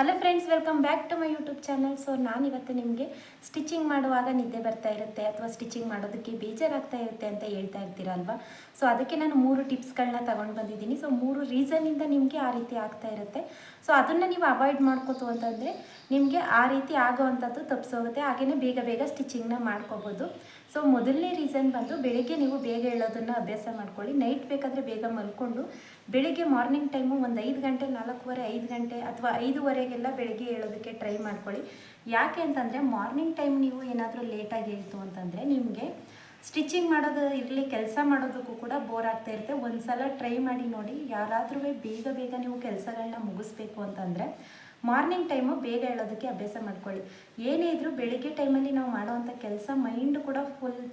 Hello friends, welcome back to my YouTube channel. So ನಾನಿವತ್ತು ನಿಮಗೆ stitching ಮಾಡುವಾಗ ನಿದ್ದೆ ಬರ್ತಾ ಇರುತ್ತೆ ಅಥವಾ ಸ್ಟಿಚಿಂಗ್ ಮಾಡೋದಕ್ಕೆ ಬೇಜಾರಾಗ್ತಾ ಇರುತ್ತೆ ಅಂತ ಹೇಳ್ತಾ ಇರ್ತೀರಲ್ವಾ. ಸೊ ಅದಕ್ಕೆ ನಾನು 3 ಟಿಪ್ಸ್ಗಳನ್ನ ತಗೊಂಡು ಬಂದಿದ್ದೀನಿ. ಸೊ 3 ರೀಸನ್ನಿಂದ ನಿಮಗೆ ಆ ರೀತಿ ಆಗ್ತಾ ಇರುತ್ತೆ. ಸೊ ಅದನ್ನು ನೀವು ಅವಾಯ್ಡ್ ಮಾಡ್ಕೋತು ಅಂತಂದರೆ ನಿಮಗೆ ಆ ರೀತಿ ಆಗೋವಂಥದ್ದು ತಪ್ಪಿಸೋಗುತ್ತೆ. ಹಾಗೆಯೇ ಬೇಗ ಬೇಗ ಸ್ಟಿಚಿಂಗ್ನ ಮಾಡ್ಕೋಬೋದು. ಸೊ ಮೊದಲನೇ ರೀಸನ್ ಬಂದು ಬೆಳಿಗ್ಗೆ ನೀವು ಬೇಗ ಹೇಳೋದನ್ನು ಅಭ್ಯಾಸ ಮಾಡ್ಕೊಳ್ಳಿ. ನೈಟ್ ಬೇಕಾದರೆ ಬೇಗ ಮಲ್ಕೊಂಡು ಬೆಳಿಗ್ಗೆ ಮಾರ್ನಿಂಗ್ ಟೈಮು ಒಂದು 5 ಗಂಟೆ, 4:15, 5 ಗಂಟೆ ಅಥವಾ 5:15ಗೆಲ್ಲ ಬೆಳಿಗ್ಗೆ ಹೇಳೋದಕ್ಕೆ ಟ್ರೈ ಮಾಡ್ಕೊಳ್ಳಿ. ಯಾಕೆ ಅಂತಂದರೆ ಮಾರ್ನಿಂಗ್ ಟೈಮ್ ನೀವು ಏನಾದರೂ ಲೇಟಾಗಿ ಹೇಳ್ತು ಅಂತಂದರೆ ನಿಮಗೆ ಸ್ಟಿಚಿಂಗ್ ಮಾಡೋದು ಇರಲಿ, ಕೆಲಸ ಮಾಡೋದಕ್ಕೂ ಕೂಡ ಬೋರ್ ಆಗ್ತಾ ಇರುತ್ತೆ. ಒಂದು ಸಲ ಟ್ರೈ ಮಾಡಿ ನೋಡಿ. ಯಾರಾದರೂ ಬೇಗ ಬೇಗ ನೀವು ಕೆಲಸಗಳನ್ನ ಮುಗಿಸ್ಬೇಕು ಅಂತಂದರೆ ಮಾರ್ನಿಂಗ್ ಟೈಮು ಬೇಗ ಹೇಳೋದಕ್ಕೆ ಅಭ್ಯಾಸ ಮಾಡ್ಕೊಳ್ಳಿ. ಏನೇ ಇದ್ದರೂ ಬೆಳಿಗ್ಗೆ ಟೈಮಲ್ಲಿ ನಾವು ಮಾಡೋವಂಥ ಕೆಲಸ ಮೈಂಡ್ ಕೂಡ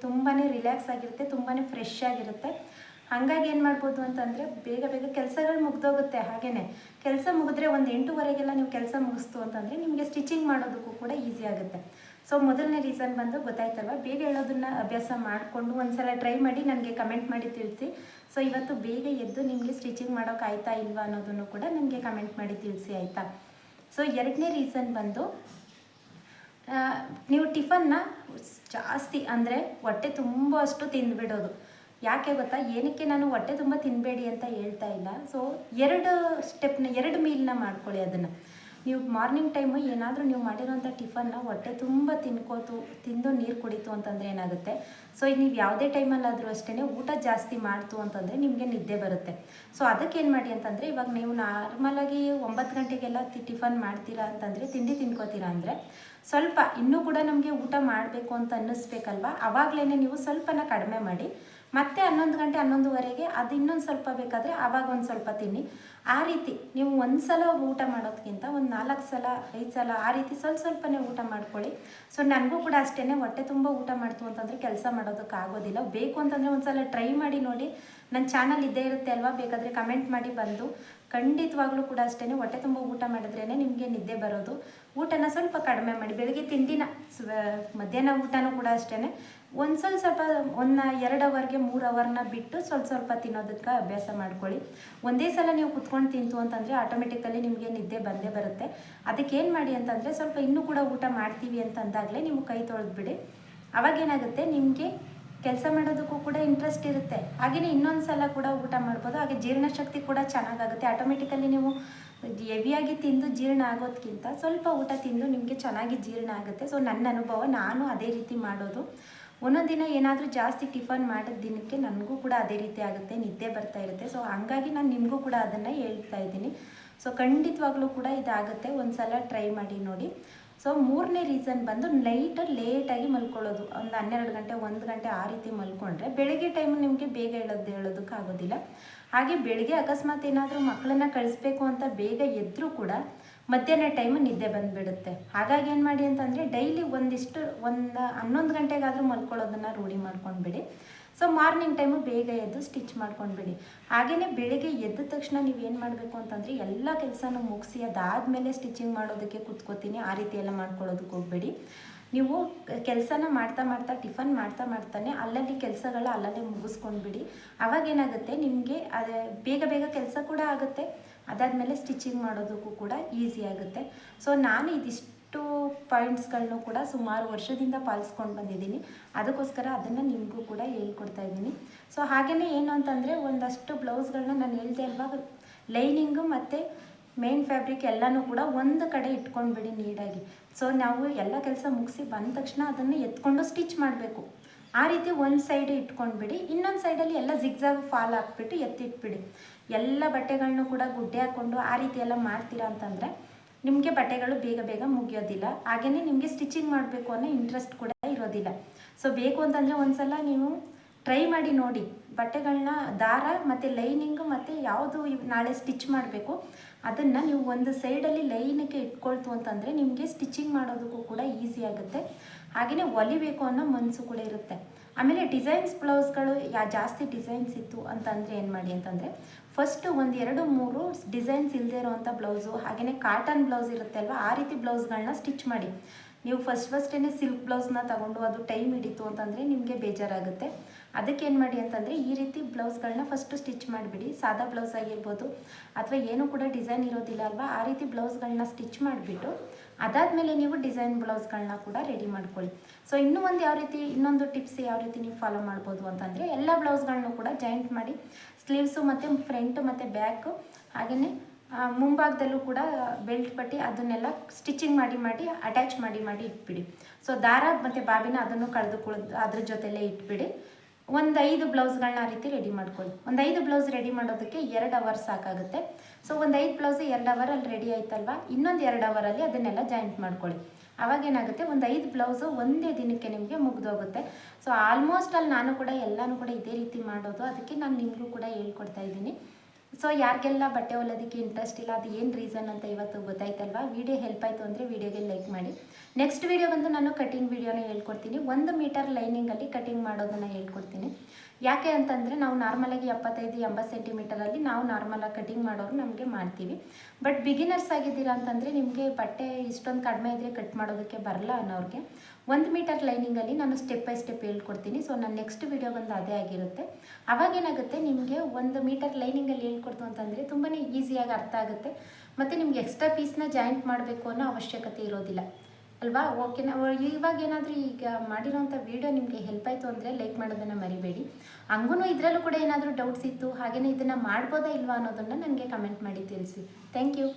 ತುಂಬಾ ರಿಲ್ಯಾಕ್ಸ್ ಆಗಿರುತ್ತೆ, ತುಂಬಾ ಫ್ರೆಶ್ ಆಗಿರುತ್ತೆ. ಹಾಗಾಗಿ ಏನು ಮಾಡ್ಬೋದು ಅಂತಂದರೆ ಬೇಗ ಬೇಗ ಕೆಲಸಗಳು ಮುಗ್ದೋಗುತ್ತೆ. ಹಾಗೆಯೇ ಕೆಲಸ ಮುಗಿದ್ರೆ ಒಂದು 8:15ಗೆಲ್ಲ ನೀವು ಕೆಲಸ ಮುಗಿಸ್ತು ಅಂತಂದರೆ ನಿಮಗೆ ಸ್ಟಿಚಿಂಗ್ ಮಾಡೋದಕ್ಕೂ ಕೂಡ ಈಸಿ ಆಗುತ್ತೆ. ಸೊ ಮೊದಲನೇ ರೀಸನ್ ಬಂದು ಗೊತ್ತಾಯ್ತಲ್ವ, ಬೇಗ ಹೇಳೋದನ್ನು ಅಭ್ಯಾಸ ಮಾಡಿಕೊಂಡು ಒಂದು ಸಲ ಟ್ರೈ ಮಾಡಿ ನನಗೆ ಕಮೆಂಟ್ ಮಾಡಿ ತಿಳಿಸಿ. ಸೊ ಇವತ್ತು ಬೇಗ ಎದ್ದು ನಿಮಗೆ ಸ್ಟಿಚಿಂಗ್ ಮಾಡೋಕೆ ಆಯ್ತಾ ಇಲ್ವಾ ಅನ್ನೋದನ್ನು ಕೂಡ ನನಗೆ ಕಮೆಂಟ್ ಮಾಡಿ ತಿಳಿಸಿ, ಆಯಿತಾ. ಸೊ ಎರಡನೇ ರೀಸನ್ ಬಂದು ನೀವು ಟಿಫನ್ನ ಜಾಸ್ತಿ ಅಂದರೆ ಹೊಟ್ಟೆ ತುಂಬ ಅಷ್ಟು ತಿಂದುಬಿಡೋದು. ಯಾಕೆ ಗೊತ್ತಾ, ಏನಕ್ಕೆ ನಾನು ಹೊಟ್ಟೆ ತುಂಬ ತಿನ್ನಬೇಡಿ ಅಂತ ಹೇಳ್ತಾ ಇಲ್ಲ. ಸೊ 2 ಮೀಲ್ನ ಮಾಡ್ಕೊಳ್ಳಿ. ಅದನ್ನು ನೀವು ಮಾರ್ನಿಂಗ್ ಟೈಮು ಏನಾದರೂ ನೀವು ಮಾಡಿರೋಂಥ ಟಿಫನ್ನ ಹೊಟ್ಟೆ ತುಂಬ ತಿಂದು ನೀರು ಕುಡಿತು ಅಂತಂದರೆ ಏನಾಗುತ್ತೆ, ಸೊ ಈಗ ನೀವು ಯಾವುದೇ ಟೈಮಲ್ಲಾದರೂ ಅಷ್ಟೇ ಊಟ ಜಾಸ್ತಿ ಮಾಡ್ತು ಅಂತಂದರೆ ನಿಮಗೆ ನಿದ್ದೆ ಬರುತ್ತೆ. ಸೊ ಅದಕ್ಕೇನು ಮಾಡಿ ಅಂತಂದರೆ, ಇವಾಗ ನೀವು ನಾರ್ಮಲಾಗಿ 9 ಗಂಟೆಗೆಲ್ಲ ಟಿಫನ್ ಮಾಡ್ತೀರಾ ಅಂತಂದರೆ, ತಿಂಡಿ ತಿನ್ಕೋತೀರಾ ಅಂದರೆ ಸ್ವಲ್ಪ ಇನ್ನೂ ಕೂಡ ನಮಗೆ ಊಟ ಮಾಡಬೇಕು ಅಂತ ಅನ್ನಿಸ್ಬೇಕಲ್ವ, ಆವಾಗಲೇ ನೀವು ಸ್ವಲ್ಪನ ಕಡಿಮೆ ಮಾಡಿ ಮತ್ತೆ 11 ಗಂಟೆ 11:15ಗೆ ಅದು ಇನ್ನೊಂದು ಸ್ವಲ್ಪ ಬೇಕಾದರೆ ಆವಾಗ ಒಂದು ಸ್ವಲ್ಪ ತಿನ್ನಿ. ಆ ರೀತಿ ನೀವು ಒಂದು ಸಲ ಊಟ ಮಾಡೋದಕ್ಕಿಂತ ಒಂದು 4 ಸಲ 5 ಸಲ ಆ ರೀತಿ ಸ್ವಲ್ಪನೇ ಊಟ ಮಾಡ್ಕೊಳ್ಳಿ. ಸೊ ನನಗೂ ಕೂಡ ಅಷ್ಟೇ, ಹೊಟ್ಟೆ ತುಂಬ ಊಟ ಮಾಡ್ತು ಅಂತಂದರೆ ಕೆಲಸ ಮಾಡೋದಕ್ಕೆ ಆಗೋದಿಲ್ಲ. ಬೇಕು ಅಂತಂದರೆ ಒಂದು ಸಲ ಟ್ರೈ ಮಾಡಿ ನೋಡಿ. ನನ್ನ ಚಾನಲ್ ಇದ್ದೇ ಇರುತ್ತೆ ಅಲ್ವಾ, ಬೇಕಾದರೆ ಕಮೆಂಟ್ ಮಾಡಿ ಬಂದು. ಖಂಡಿತವಾಗ್ಲೂ ಕೂಡ ಅಷ್ಟೇ, ಹೊಟ್ಟೆ ತುಂಬ ಊಟ ಮಾಡಿದ್ರೇ ನಿಮಗೆ ನಿದ್ದೆ ಬರೋದು. ಊಟನ ಸ್ವಲ್ಪ ಕಡಿಮೆ ಮಾಡಿ. ಬೆಳಗ್ಗೆ ತಿಂಡಿನ ಮಧ್ಯಾಹ್ನ ಊಟನೂ ಕೂಡ ಅಷ್ಟೇ ಒಂದು ಸ್ವಲ್ಪ 1-2 ಅವರ್ಗೆ 3 ಅವರ್ನ ಬಿಟ್ಟು ಸ್ವಲ್ಪ ತಿನ್ನೋದಕ್ಕೆ ಅಭ್ಯಾಸ ಮಾಡ್ಕೊಳ್ಳಿ. ಒಂದೇ ಸಲ ನೀವು ಕುತ್ಕೊಂಡು ತಿಂತು ಅಂತಂದರೆ ಆಟೋಮೆಟಿಕಲಿ ನಿಮಗೆ ನಿದ್ದೆ ಬಂದೇ ಬರುತ್ತೆ. ಅದಕ್ಕೇನು ಮಾಡಿ ಅಂತಂದರೆ, ಸ್ವಲ್ಪ ಇನ್ನೂ ಕೂಡ ಊಟ ಮಾಡ್ತೀವಿ ಅಂತಂದಾಗಲೇ ನೀವು ಕೈ ತೊಳೆದ್ಬಿಡಿ. ಅವಾಗೇನಾಗುತ್ತೆ, ನಿಮಗೆ ಕೆಲಸ ಮಾಡೋದಕ್ಕೂ ಕೂಡ ಇಂಟ್ರೆಸ್ಟ್ ಇರುತ್ತೆ. ಹಾಗೆಯೇ ಇನ್ನೊಂದು ಸಲ ಕೂಡ ಊಟ ಮಾಡ್ಬೋದು. ಹಾಗೆ ಜೀರ್ಣಶಕ್ತಿ ಕೂಡ ಚೆನ್ನಾಗಾಗುತ್ತೆ. ಆಟೋಮೆಟಿಕಲಿ ನೀವು ಹೆವಿಯಾಗಿ ತಿಂದು ಜೀರ್ಣ ಆಗೋದಕ್ಕಿಂತ ಸ್ವಲ್ಪ ಊಟ ತಿಂದು ನಿಮಗೆ ಚೆನ್ನಾಗಿ ಜೀರ್ಣ ಆಗುತ್ತೆ. ಸೊ ನನ್ನ ಅನುಭವ, ನಾನು ಅದೇ ರೀತಿ ಮಾಡೋದು. ಒಂದೊಂದು ದಿನ ಏನಾದರೂ ಜಾಸ್ತಿ ಟಿಫನ್ ಮಾಡಿದ ದಿನಕ್ಕೆ ನನಗೂ ಕೂಡ ಅದೇ ರೀತಿ ಆಗುತ್ತೆ, ನಿದ್ದೆ ಬರ್ತಾ ಇರುತ್ತೆ. ಸೊ ಹಂಗಾಗಿ ನಾನು ನಿಮಗೂ ಕೂಡ ಅದನ್ನು ಹೇಳ್ತಾ ಇದ್ದೀನಿ. ಸೊ ಖಂಡಿತವಾಗ್ಲೂ ಕೂಡ ಇದಾಗುತ್ತೆ, ಒಂದು ಸಲ ಟ್ರೈ ಮಾಡಿ ನೋಡಿ. ಸೊ 3ನೇ ರೀಸನ್ ಬಂದು ಲೇಟಾಗಿ ಮಲ್ಕೊಳ್ಳೋದು. ಒಂದು 12 ಗಂಟೆ 1 ಗಂಟೆ ಆ ರೀತಿ ಮಲ್ಕೊಂಡ್ರೆ ಬೆಳಗ್ಗೆ ಟೈಮ್ ನಿಮಗೆ ಬೇಗ ಹೇಳೋದಕ್ಕೆ ಆಗೋದಿಲ್ಲ. ಹಾಗೆ ಬೆಳಗ್ಗೆ ಅಕಸ್ಮಾತ್ ಏನಾದರೂ ಮಕ್ಕಳನ್ನ ಕಳಿಸ್ಬೇಕು ಅಂತ ಬೇಗ ಎದ್ದರೂ ಕೂಡ ಮಧ್ಯಾಹ್ನ ಟೈಮು ನಿದ್ದೆ ಬಂದುಬಿಡುತ್ತೆ. ಹಾಗಾಗಿ ಏನು ಮಾಡಿ ಅಂತಂದರೆ, ಡೈಲಿ ಒಂದು 11 ಗಂಟೆಗಾದರೂ ಮಲ್ಕೊಳ್ಳೋದನ್ನು ರೂಢಿ ಮಾಡ್ಕೊಂಡ್ಬಿಡಿ. ಸೊ ಮಾರ್ನಿಂಗ್ ಟೈಮು ಬೇಗ ಎದ್ದು ಸ್ಟಿಚ್ ಮಾಡ್ಕೊಂಡ್ಬಿಡಿ. ಹಾಗೆಯೇ ಬೆಳಿಗ್ಗೆ ಎದ್ದ ತಕ್ಷಣ ನೀವೇನು ಮಾಡಬೇಕು ಅಂತಂದರೆ, ಎಲ್ಲ ಕೆಲಸನೂ ಮುಗಿಸಿ ಅದಾದಮೇಲೆ ಸ್ಟಿಚಿಂಗ್ ಮಾಡೋದಕ್ಕೆ ಕೂತ್ಕೋತೀನಿ ಆ ರೀತಿ ಎಲ್ಲ ಮಾಡ್ಕೊಳ್ಳೋದಕ್ಕೆ ಹೋಗಬೇಡಿ. ನೀವು ಕೆಲಸನ ಮಾಡ್ತಾ ಟಿಫನ್ ಮಾಡ್ತಾನೆ ಅಲ್ಲಲ್ಲಿ ಕೆಲಸಗಳ ಅಲ್ಲಲ್ಲೇ ಮುಗಿಸ್ಕೊಂಡ್ಬಿಡಿ. ಅವಾಗೇನಾಗುತ್ತೆ, ನಿಮಗೆ ಬೇಗ ಕೆಲಸ ಕೂಡ ಆಗುತ್ತೆ. ಅದಾದಮೇಲೆ ಸ್ಟಿಚಿಂಗ್ ಮಾಡೋದಕ್ಕೂ ಕೂಡ ಈಸಿ ಆಗುತ್ತೆ. ಸೊ ನಾನು ಇದಿಷ್ಟು ಪಾಯಿಂಟ್ಸ್ಗಳನ್ನೂ ಕೂಡ ಸುಮಾರು ವರ್ಷದಿಂದ ಪಾಲಿಸ್ಕೊಂಡು ಬಂದಿದ್ದೀನಿ. ಅದಕ್ಕೋಸ್ಕರ ಅದನ್ನು ನಿಮಗೂ ಕೂಡ ಹೇಳ್ಕೊಡ್ತಾ ಇದ್ದೀನಿ. ಸೊ ಹಾಗೆಯೇ ಏನು ಅಂತಂದರೆ, ಒಂದಷ್ಟು ಬ್ಲೌಸ್ಗಳನ್ನ ನಾನು ಹೇಳ್ದೆ ಅಲ್ವಾ, ಲೈನಿಂಗು ಮತ್ತು ಮೇನ್ ಫ್ಯಾಬ್ರಿಕ್ ಎಲ್ಲನೂ ಕೂಡ ಒಂದು ಕಡೆ ಇಟ್ಕೊಂಡ್ಬಿಡಿ ನೀಟಾಗಿ. ಸೊ ನಾವು ಎಲ್ಲ ಕೆಲಸ ಮುಗಿಸಿ ಬಂದ ತಕ್ಷಣ ಅದನ್ನು ಎತ್ಕೊಂಡು ಸ್ಟಿಚ್ ಮಾಡಬೇಕು. ಆ ರೀತಿ ಒಂದು ಸೈಡ್ ಇಟ್ಕೊಂಡ್ಬಿಡಿ. ಇನ್ನೊಂದು ಸೈಡಲ್ಲಿ ಎಲ್ಲ ಜಿಗ್ಜಾಗ್ ಫಾಲ್ ಹಾಕ್ಬಿಟ್ಟು ಎತ್ತಿಟ್ಬಿಡಿ. ಎಲ್ಲ ಬಟ್ಟೆಗಳನ್ನೂ ಕೂಡ ಗುಡ್ಡೆ ಹಾಕ್ಕೊಂಡು ಆ ರೀತಿ ಎಲ್ಲ ಮಾಡ್ತೀರಾ ಅಂತಂದರೆ ನಿಮಗೆ ಬಟ್ಟೆಗಳು ಬೇಗ ಮುಗಿಯೋದಿಲ್ಲ. ಹಾಗೆಯೇ ನಿಮಗೆ ಸ್ಟಿಚಿಂಗ್ ಮಾಡಬೇಕು ಅನ್ನೋ ಇಂಟ್ರೆಸ್ಟ್ ಕೂಡ ಇರೋದಿಲ್ಲ. ಸೊ ಬೇಕು ಅಂತಂದರೆ ಒಂದು ಸಲ ನೀವು ಟ್ರೈ ಮಾಡಿ ನೋಡಿ. ಬಟ್ಟೆಗಳನ್ನ ದಾರ ಮತ್ತು ಲೈನಿಂಗು ಮತ್ತು ಯಾವುದು ನಾಳೆ ಸ್ಟಿಚ್ ಮಾಡಬೇಕು ಅದನ್ನು ನೀವು ಒಂದು ಸೈಡಲ್ಲಿ ಲೈನಿಗೆ ಇಟ್ಕೊಳ್ತು ಅಂತಂದರೆ ನಿಮಗೆ ಸ್ಟಿಚಿಂಗ್ ಮಾಡೋದಕ್ಕೂ ಕೂಡ ಈಸಿ ಆಗುತ್ತೆ. ಹಾಗೆಯೇ ಹೊಲಿಬೇಕು ಅನ್ನೋ ಮನಸ್ಸು ಕೂಡ ಇರುತ್ತೆ. ಆಮೇಲೆ ಡಿಸೈನ್ಸ್ ಬ್ಲೌಸ್ಗಳು ಜಾಸ್ತಿ ಡಿಸೈನ್ಸ್ ಇತ್ತು ಅಂತಂದರೆ ಏನು ಮಾಡಿ ಅಂತಂದರೆ, ಫಸ್ಟು 1-2-3 ಡಿಸೈನ್ಸ್ ಇಲ್ಲದೆ ಇರೋವಂಥ ಬ್ಲೌಸು, ಹಾಗೆಯೇ ಕಾಟನ್ ಬ್ಲೌಸ್ ಇರುತ್ತೆ ಅಲ್ವ, ಆ ರೀತಿ ಬ್ಲೌಸ್ಗಳನ್ನ ಸ್ಟಿಚ್ ಮಾಡಿ. ನೀವು ಫಸ್ಟೇ ಸಿಲ್ಕ್ ಬ್ಲೌಸ್ನ ತಗೊಂಡು ಅದು ಟೈಮ್ ಹಿಡಿತು ಅಂತಂದರೆ ನಿಮಗೆ ಬೇಜಾರಾಗುತ್ತೆ. ಅದಕ್ಕೆ ಏನು ಮಾಡಿ ಅಂತಂದರೆ ಈ ರೀತಿ ಬ್ಲೌಸ್ಗಳನ್ನ ಫಸ್ಟು ಸ್ಟಿಚ್ ಮಾಡಿಬಿಡಿ. ಸಾದಾ ಬ್ಲೌಸ್ ಆಗಿರ್ಬೋದು ಅಥವಾ ಏನೂ ಕೂಡ ಡಿಸೈನ್ ಇರೋದಿಲ್ಲ ಅಲ್ವಾ, ಆ ರೀತಿ ಬ್ಲೌಸ್ಗಳನ್ನ ಸ್ಟಿಚ್ ಮಾಡಿಬಿಟ್ಟು ಅದಾದಮೇಲೆ ನೀವು ಡಿಸೈನ್ ಬ್ಲೌಸ್ಗಳನ್ನ ಕೂಡ ರೆಡಿ ಮಾಡ್ಕೊಳ್ಳಿ. ಸೊ ಇನ್ನೂ ಒಂದು ಇನ್ನೊಂದು ಟಿಪ್ಸ್ ಯಾವ ರೀತಿ ನೀವು ಫಾಲೋ ಮಾಡ್ಬೋದು ಅಂತಂದರೆ, ಎಲ್ಲ ಬ್ಲೌಸ್ಗಳನ್ನೂ ಕೂಡ ಜಾಯಿಂಟ್ ಮಾಡಿ ಸ್ಲೀವ್ಸು ಮತ್ತು ಫ್ರಂಟು ಮತ್ತು ಬ್ಯಾಕು ಹಾಗೆಯೇ ಮುಂಭಾಗದಲ್ಲೂ ಕೂಡ ಬೆಲ್ಟ್ ಪಟ್ಟಿ ಅದನ್ನೆಲ್ಲ ಸ್ಟಿಚಿಂಗ್ ಮಾಡಿ ಅಟ್ಯಾಚ್ ಮಾಡಿ ಇಟ್ಬಿಡಿ. ಸೊ ದಾರ ಮತ್ತು ಬಾಬಿನ ಅದನ್ನು ಕಳೆದುಕೊಳ್ಳೋದು ಅದ್ರ ಜೊತೆಲೇ ಇಟ್ಬಿಡಿ. ಒಂದು 5 ಬ್ಲೌಸ್ಗಳನ್ನ ಆ ರೀತಿ ರೆಡಿ ಮಾಡ್ಕೊಳ್ಳಿ. ಒಂದು 5 ಬ್ಲೌಸ್ ರೆಡಿ ಮಾಡೋದಕ್ಕೆ 2 ಅವರ್ ಸಾಕಾಗುತ್ತೆ. ಸೊ ಒಂದು 5 ಬ್ಲೌಸ್ 2 ಅವರಲ್ಲಿ ರೆಡಿ ಆಯ್ತಲ್ವಾ, ಇನ್ನೊಂದು 2 ಅವರಲ್ಲಿ ಅದನ್ನೆಲ್ಲ ಜಾಯಿಂಟ್ ಮಾಡ್ಕೊಳ್ಳಿ. ಅವಾಗೇನಾಗುತ್ತೆ, ಒಂದು 5 ಬ್ಲೌಸು ಒಂದೇ ದಿನಕ್ಕೆ ನಿಮಗೆ ಮುಗಿದೋಗುತ್ತೆ. ಸೊ ಆಲ್ಮೋಸ್ಟ್ ಅಲ್ಲಿ ನಾನು ಕೂಡ ಎಲ್ಲನೂ ಕೂಡ ಇದೇ ರೀತಿ ಮಾಡೋದು, ಅದಕ್ಕೆ ನಾನು ನಿಮಗೂ ಕೂಡ ಹೇಳ್ಕೊಡ್ತಾ ಇದ್ದೀನಿ. ಸೊ ಯಾರಿಗೆಲ್ಲ ಬಟ್ಟೆ ಹೊಲಿಯೋದಕ್ಕೆ ಇಂಟ್ರೆಸ್ಟ್ ಇಲ್ಲ, ಅದು ಏನು ರೀಸನ್ ಅಂತ ಇವತ್ತು ಗೊತ್ತಾಯ್ತಲ್ವಾ. ವಿಡಿಯೋ ಹೆಲ್ಪ್ ಆಯಿತು ಅಂದರೆ ವಿಡಿಯೋಗೆ ಲೈಕ್ ಮಾಡಿ. ನೆಕ್ಸ್ಟ್ ವಿಡಿಯೋ ಬಂದು ನಾನು ಕಟಿಂಗ್ ವಿಡಿಯೋನ ಹೇಳ್ಕೊಡ್ತೀನಿ. 1 ಮೀಟರ್ ಲೈನಿಂಗಲ್ಲಿ ಕಟಿಂಗ್ ಮಾಡೋದನ್ನು ಹೇಳ್ಕೊಡ್ತೀನಿ. ಯಾಕೆ ಅಂತಂದರೆ ನಾವು ನಾರ್ಮಲಾಗಿ 75-80 ಸೆಂಟಿಮೀಟರಲ್ಲಿ ನಾವು ನಾರ್ಮಲಾಗಿ ಕಟಿಂಗ್ ಮಾಡೋರು ನಮಗೆ ಮಾಡ್ತೀವಿ. ಬಟ್ ಬಿಗಿನರ್ಸ್ ಆಗಿದ್ದೀರಾ ಅಂತಂದರೆ ನಿಮಗೆ ಬಟ್ಟೆ ಇಷ್ಟೊಂದು ಕಡಿಮೆ ಇದ್ದರೆ ಕಟ್ ಮಾಡೋದಕ್ಕೆ ಬರಲ್ಲ ಅನ್ನೋರಿಗೆ 1 ಮೀಟರ್ ಲೈನಿಂಗಲ್ಲಿ ನಾನು ಸ್ಟೆಪ್ ಬೈ ಸ್ಟೆಪ್ ಹೇಳ್ಕೊಡ್ತೀನಿ. ಸೊ ನನ್ನ ನೆಕ್ಸ್ಟ್ ವಿಡಿಯೋ ಬಂದು ಅದೇ ಆಗಿರುತ್ತೆ. ಅವಾಗೇನಾಗುತ್ತೆ, ನಿಮಗೆ 1 ಮೀಟರ್ ಲೈನಿಂಗಲ್ಲಿ ಹೇಳ್ಕೊಡ್ತು ಅಂತಂದರೆ ತುಂಬಾ ಈಸಿಯಾಗಿ ಅರ್ಥ ಆಗುತ್ತೆ ಮತ್ತು ನಿಮ್ಗೆ ಎಕ್ಸ್ಟ್ರಾ ಪೀಸ್ನ ಜಾಯಿಂಟ್ ಮಾಡಬೇಕು ಅನ್ನೋ ಅವಶ್ಯಕತೆ ಇರೋದಿಲ್ಲ ಅಲ್ವಾ. ಓಕೆನಾ. ಇವಾಗ ಏನಾದರೂ ಈಗ ಮಾಡಿರೋಂಥ ವಿಡಿಯೋ ನಿಮಗೆ ಹೆಲ್ಪ್ ಆಯಿತು ಅಂದರೆ ಲೈಕ್ ಮಾಡೋದನ್ನು ಮರಿಬೇಡಿ. ಹಂಗೂ ಇದರಲ್ಲೂ ಕೂಡ ಏನಾದರೂ ಡೌಟ್ಸ್ ಇತ್ತು ಹಾಗೆಯೇ ಇದನ್ನು ಮಾಡ್ಬೋದಾ ಇಲ್ವಾ ಅನ್ನೋದನ್ನು ನನಗೆ ಕಮೆಂಟ್ ಮಾಡಿ ತಿಳಿಸಿ. Thank you.